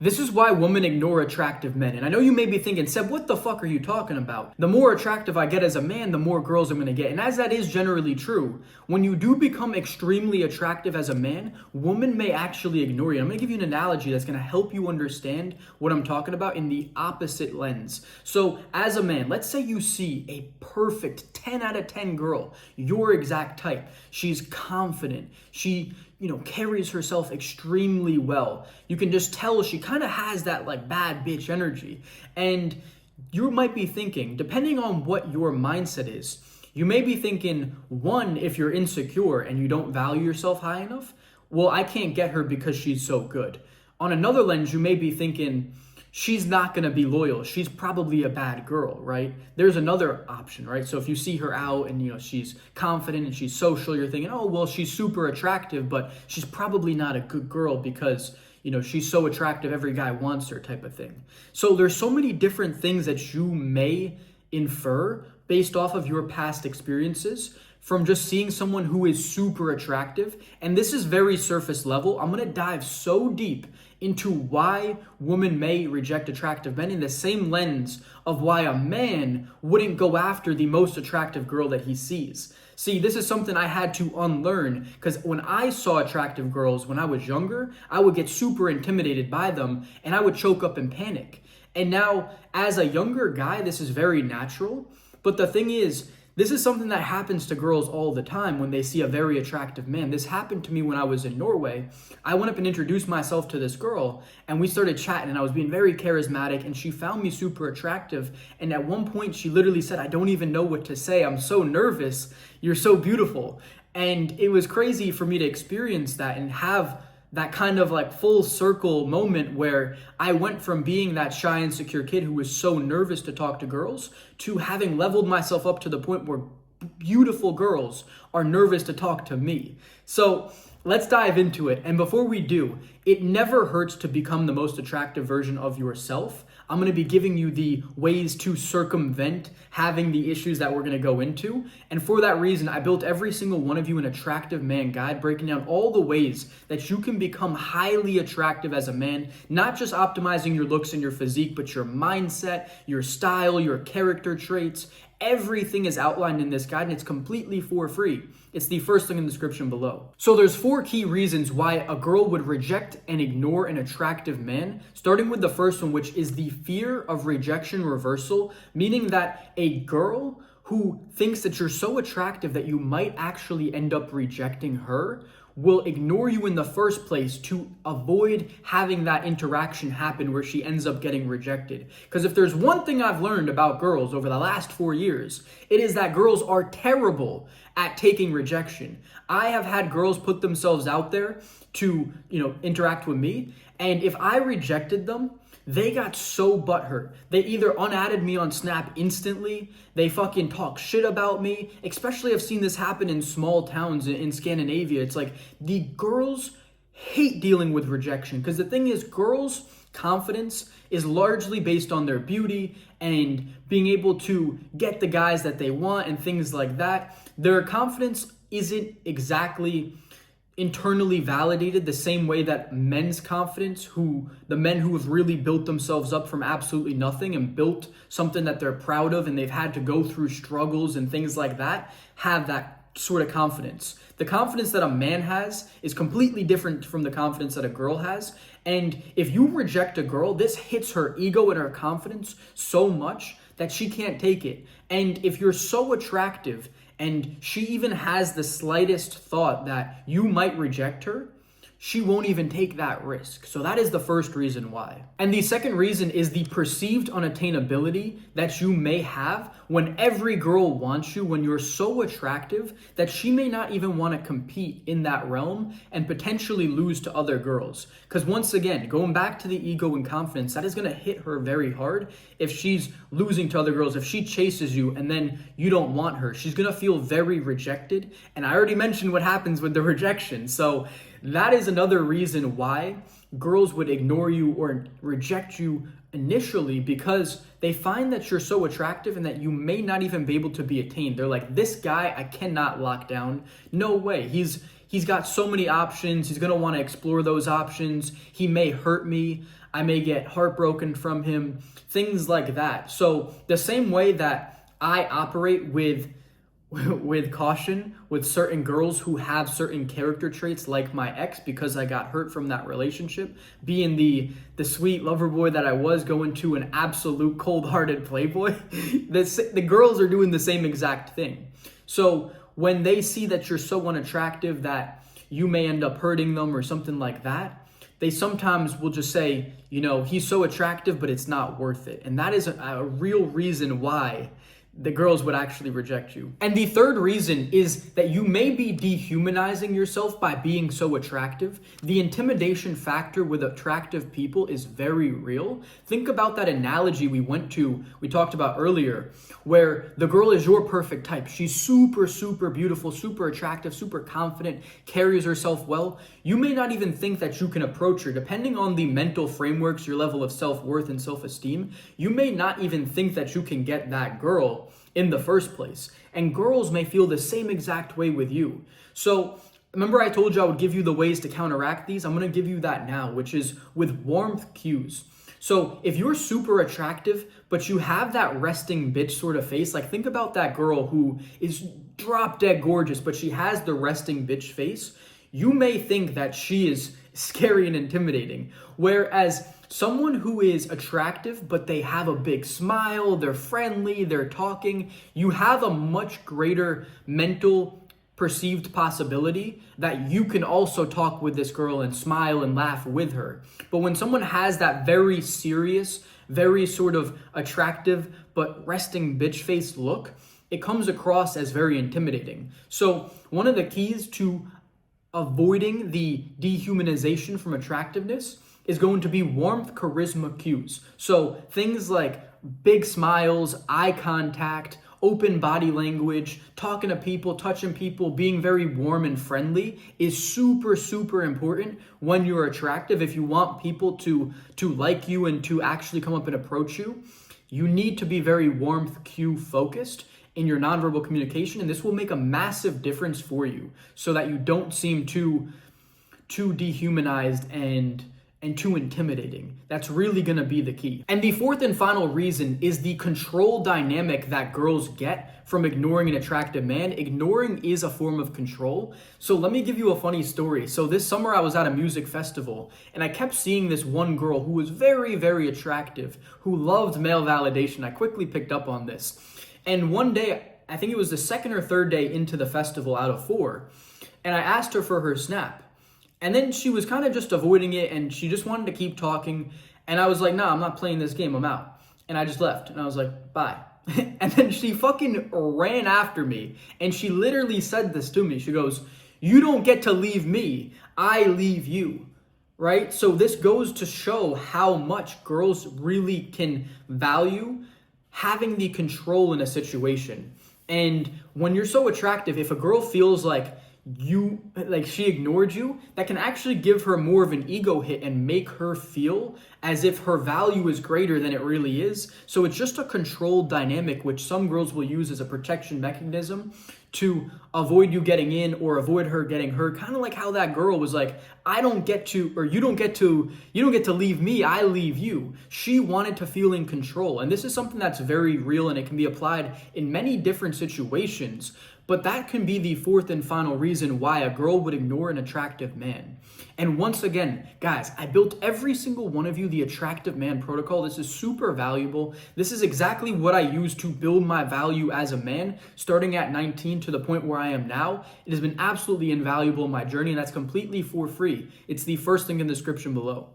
This is why women ignore attractive men. And I know you may be thinking, Seb, what the fuck are you talking about? The more attractive I get as a man, the more girls I'm gonna get. And as that is generally true, when you do become extremely attractive as a man, women may actually ignore you. I'm gonna give you an analogy that's gonna help you understand what I'm talking about in the opposite lens. So as a man, let's say you see a perfect 10 out of 10 girl, your exact type. She's confident. She carries herself extremely well. You can just tell she kind of has that like bad bitch energy. And you might be thinking, depending on what your mindset is, you may be thinking, one, if you're insecure and you don't value yourself high enough, well, I can't get her because she's so good. On another lens, you may be thinking, she's not going to be loyal. She's probably a bad girl, right? There's another option, right? So if you see her out and, she's confident and she's social, you're thinking, oh, well, she's super attractive, but she's probably not a good girl because, she's so attractive, every guy wants her type of thing. So there's so many different things that you may infer based off of your past experiences from just seeing someone who is super attractive. And this is very surface level. I'm going to dive so deep into why women may reject attractive men in the same lens of why a man wouldn't go after the most attractive girl that he sees. See, this is something I had to unlearn because when I saw attractive girls when I was younger, I would get super intimidated by them and I would choke up and panic. And now, as a younger guy, this is very natural. But the thing is, this is something that happens to girls all the time when they see a very attractive man. This happened to me when I was in Norway. I went up and introduced myself to this girl and we started chatting and I was being very charismatic and she found me super attractive. And at one point she literally said, I don't even know what to say. I'm so nervous. You're so beautiful. And it was crazy for me to experience that and have that kind of like full circle moment where I went from being that shy, insecure kid who was so nervous to talk to girls to having leveled myself up to the point where beautiful girls are nervous to talk to me. So let's dive into it. And before we do, it never hurts to become the most attractive version of yourself. I'm going to be giving you the ways to circumvent having the issues that we're going to go into. And for that reason, I built every single one of you an attractive man guide, breaking down all the ways that you can become highly attractive as a man, not just optimizing your looks and your physique, but your mindset, your style, your character traits. Everything is outlined in this guide and it's completely for free. It's the first link in the description below. So there's 4 key reasons why a girl would reject and ignore an attractive man, starting with the first one, which is the fear of rejection reversal, meaning that a girl who thinks that you're so attractive that you might actually end up rejecting her will ignore you in the first place to avoid having that interaction happen where she ends up getting rejected. Because if there's one thing I've learned about girls over the last 4 years, it is that girls are terrible at taking rejection. I have had girls put themselves out there to, interact with me, and if I rejected them, they got so butthurt. They either unadded me on Snap instantly, they fucking talk shit about me, especially I've seen this happen in small towns in Scandinavia. It's like the girls hate dealing with rejection because the thing is, girls' confidence is largely based on their beauty and being able to get the guys that they want and things like that. Their confidence isn't exactly internally validated the same way that men's confidence, the men who have really built themselves up from absolutely nothing and built something that they're proud of and they've had to go through struggles and things like that, have that sort of confidence. The confidence that a man has is completely different from the confidence that a girl has. And if you reject a girl, this hits her ego and her confidence so much that she can't take it. And if you're so attractive and she even has the slightest thought that you might reject her, she won't even take that risk. So that is the first reason why. And the second reason is the perceived unattainability that you may have when every girl wants you, when you're so attractive that she may not even want to compete in that realm and potentially lose to other girls. Because once again, going back to the ego and confidence, that is going to hit her very hard if she's losing to other girls. If she chases you and then you don't want her, she's going to feel very rejected. And I already mentioned what happens with the rejection. So that is another reason why girls would ignore you or reject you initially, because they find that you're so attractive and that you may not even be able to be attained. They're like, this guy I cannot lock down. No way. he's got so many options. He's going to want to explore those options. He may hurt me. I may get heartbroken from him, things like that. So the same way that I operate with caution with certain girls who have certain character traits like my ex, because I got hurt from that relationship, being the sweet lover boy that I was, going to an absolute cold-hearted playboy, the girls are doing the same exact thing. So when they see that you're so unattractive that you may end up hurting them or something like that, they sometimes will just say, you know, he's so attractive, but it's not worth it. And that is a real reason why the girls would actually reject you. And the third reason is that you may be dehumanizing yourself by being so attractive. The intimidation factor with attractive people is very real. Think about that analogy we talked about earlier, where the girl is your perfect type. She's super, super beautiful, super attractive, super confident, carries herself well. You may not even think that you can approach her. Depending on the mental frameworks, your level of self-worth and self-esteem, you may not even think that you can get that girl in the first place. And girls may feel the same exact way with you. So remember I told you I would give you the ways to counteract these? I'm going to give you that now, which is with warmth cues. So if you're super attractive, but you have that resting bitch sort of face, like think about that girl who is drop dead gorgeous, but she has the resting bitch face. You may think that she is scary and intimidating. Whereas someone who is attractive, but they have a big smile, they're friendly, they're talking, you have a much greater mental perceived possibility that you can also talk with this girl and smile and laugh with her. But when someone has that very serious, very sort of attractive, but resting bitch face look, it comes across as very intimidating. So one of the keys to avoiding the dehumanization from attractiveness is going to be warmth, charisma cues. So things like big smiles, eye contact, open body language, talking to people, touching people, being very warm and friendly is super, super important when you're attractive. If you want people to like you and to actually come up and approach you, you need to be very warmth cue focused in your nonverbal communication, and this will make a massive difference for you so that you don't seem too dehumanized and too intimidating. That's really gonna be the key. And the fourth and final reason is the control dynamic that girls get from ignoring an attractive man. Ignoring is a form of control. So let me give you a funny story. So this summer I was at a music festival and I kept seeing this one girl who was very, very attractive, who loved male validation. I quickly picked up on this. And one day, I think it was the second or third day into the festival out of 4, and I asked her for her snap. And then she was kind of just avoiding it, and she just wanted to keep talking. And I was like, nah, I'm not playing this game, I'm out. And I just left, and I was like, bye. And then she fucking ran after me, and she literally said this to me. She goes, you don't get to leave me, I leave you. Right? So this goes to show how much girls really can value having the control in a situation. And when you're so attractive, if a girl feels like she ignored you, that can actually give her more of an ego hit and make her feel as if her value is greater than it really is. So it's just a controlled dynamic, which some girls will use as a protection mechanism to avoid you getting in or avoid her getting hurt. Kind of like how that girl was like, you don't get to leave me, I leave you. She wanted to feel in control. And this is something that's very real, and it can be applied in many different situations. But that can be the fourth and final reason why a girl would ignore an attractive man. And once again, guys, I built every single one of you the attractive man protocol. This is super valuable. This is exactly what I use to build my value as a man, starting at 19 to the point where I am now. It has been absolutely invaluable in my journey, and that's completely for free. It's the first link in the description below.